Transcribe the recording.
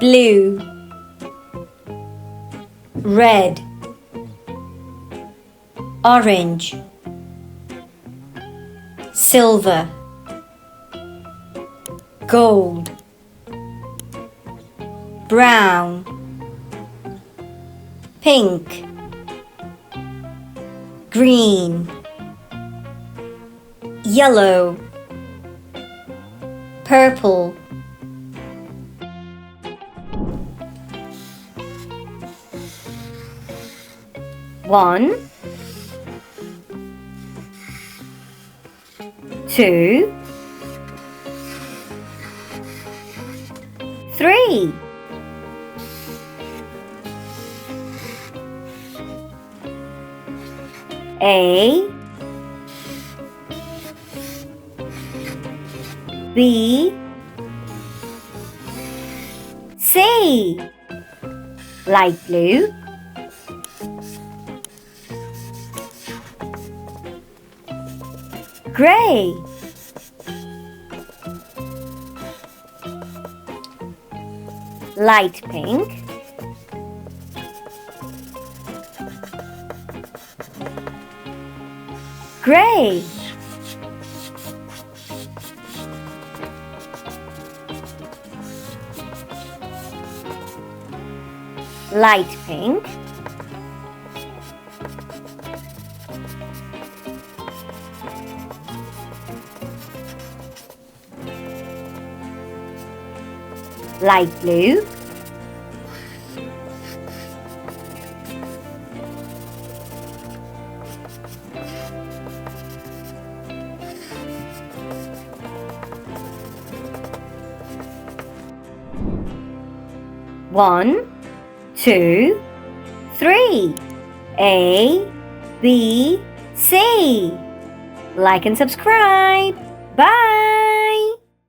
blue, red, orange, silver, gold, brown, pink, green, yellow, purple. One, two, three. A, B, C. Light blue, gray, light pink, gray, light pink, light blue, one, two, three. A, B, C. Like and subscribe. Bye.